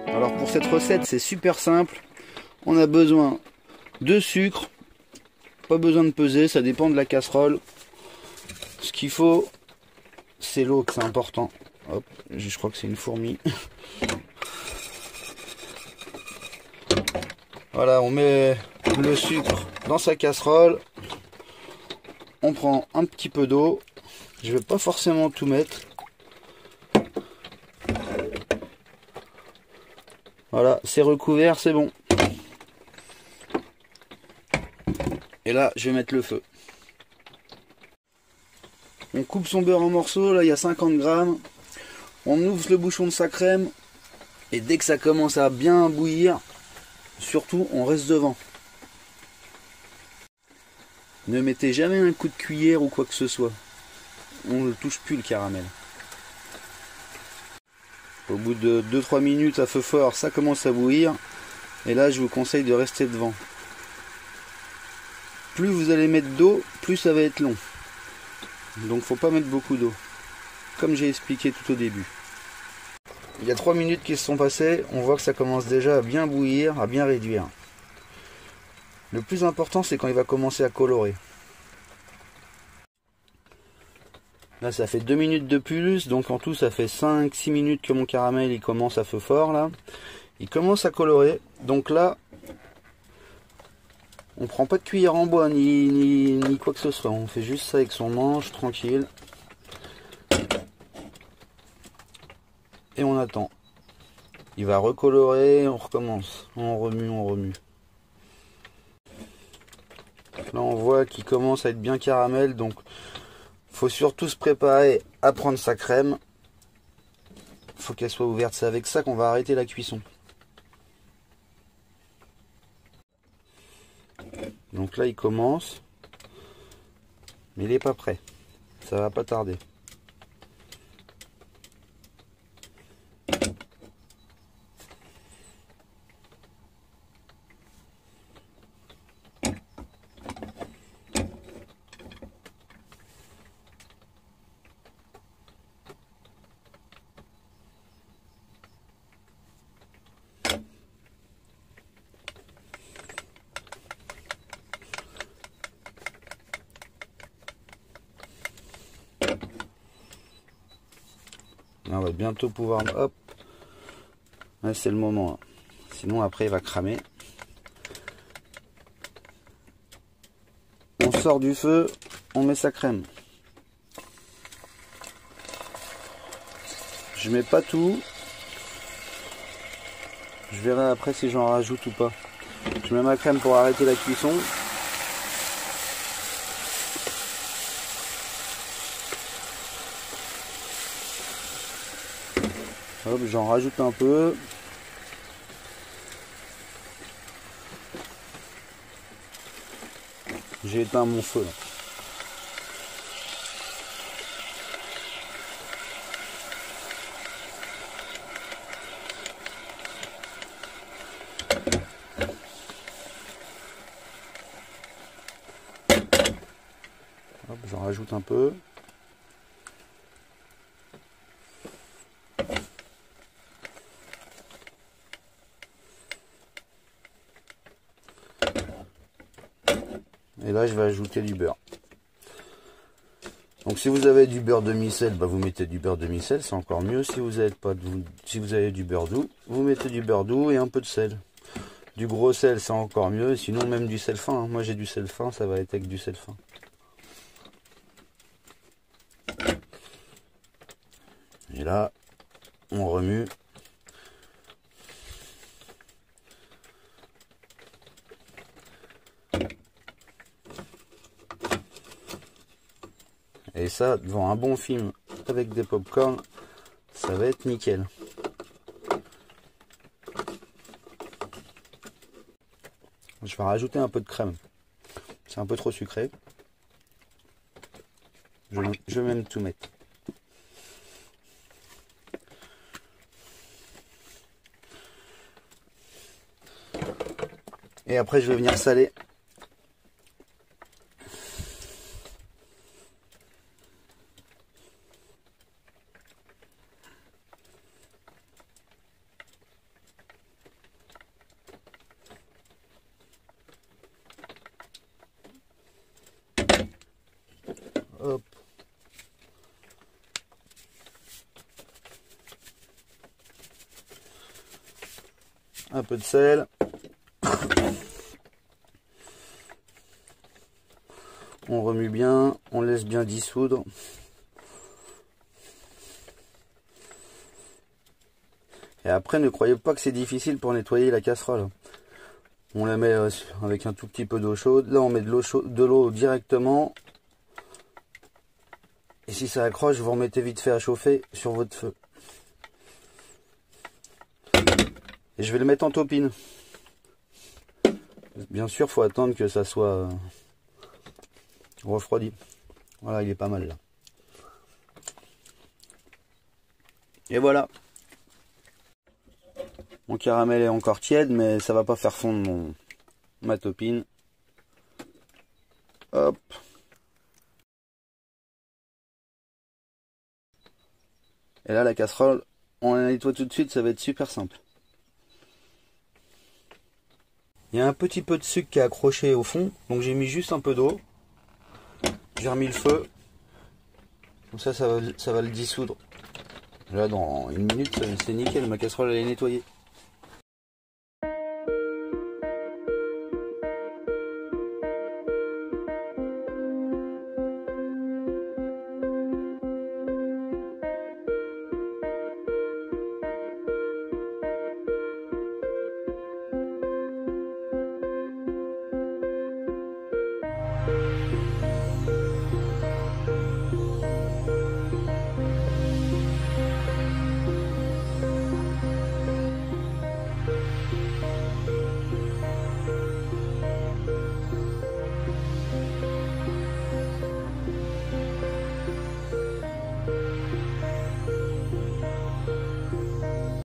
Alors pour cette recette, c'est super simple. On a besoin de sucre. Pas besoin de peser, ça dépend de la casserole. Ce qu'il faut, c'est l'eau, que c'est important. Hop, je crois que c'est une fourmi. Voilà, on met le sucre dans sa casserole. On prend un petit peu d'eau. Je vais pas forcément tout mettre. Voilà, c'est recouvert, c'est bon. Et là, je vais mettre le feu. On coupe son beurre en morceaux, là il y a 50 grammes. On ouvre le bouchon de sa crème. Et dès que ça commence à bien bouillir, surtout on reste devant. Ne mettez jamais un coup de cuillère ou quoi que ce soit. On ne le touche plus le caramel. Au bout de 2-3 minutes à feu fort, ça commence à bouillir. Et là, je vous conseille de rester devant. Plus vous allez mettre d'eau, plus ça va être long. Donc faut pas mettre beaucoup d'eau. Comme j'ai expliqué tout au début. Il y a 3 minutes qui se sont passées. On voit que ça commence déjà à bien bouillir, à bien réduire. Le plus important, c'est quand il va commencer à colorer. Là, ça fait 2 minutes de plus, donc en tout, ça fait 5-6 minutes que mon caramel il commence à feu fort là. Il commence à colorer, donc là, on prend pas de cuillère en bois ni quoi que ce soit. On fait juste ça avec son manche, tranquille. Et on attend. Il va recolorer, on recommence. On remue, on remue. Là, on voit qu'il commence à être bien caramel, donc faut surtout se préparer à prendre sa crème. Faut qu'elle soit ouverte. C'est avec ça qu'on va arrêter la cuisson. Donc là, il commence. Mais il n'est pas prêt. Ça va pas tarder. Là, on va bientôt pouvoir... Hop. Là, c'est le moment. Sinon, après, il va cramer. On sort du feu, on met sa crème. Je mets pas tout. Je verrai après si j'en rajoute ou pas. Je mets ma crème pour arrêter la cuisson. Hop, j'en rajoute un peu. J'ai éteint mon feu là. Hop, j'en rajoute un peu. Et là, je vais ajouter du beurre. Donc si vous avez du beurre demi-sel, bah, vous mettez du beurre demi-sel, c'est encore mieux. Si vous avez du beurre doux, vous mettez du beurre doux et un peu de sel. Du gros sel, c'est encore mieux. Sinon, même du sel fin. Moi, j'ai du sel fin, ça va être avec du sel fin. Et là, on remue. Et ça, devant un bon film avec des pop-corn, ça va être nickel. Je vais rajouter un peu de crème. C'est un peu trop sucré. Je vais même tout mettre. Et après, je vais venir saler. Hop. Un peu de sel. On remue bien, on laisse bien dissoudre. Et après, ne croyez pas que c'est difficile pour nettoyer la casserole. On la met avec un tout petit peu d'eau chaude. Là, on met de l'eau directement. Et si ça accroche, vous remettez vite fait à chauffer sur votre feu. Et je vais le mettre en taupine. Bien sûr, il faut attendre que ça soit refroidi. Voilà, il est pas mal là. Et voilà. Mon caramel est encore tiède, mais ça va pas faire fondre ma taupine. Hop. Et là, la casserole, on la nettoie tout de suite, ça va être super simple. Il y a un petit peu de sucre qui est accroché au fond, donc j'ai mis juste un peu d'eau. J'ai remis le feu. Comme ça va le dissoudre. Là, dans une minute, c'est nickel, ma casserole elle est nettoyée.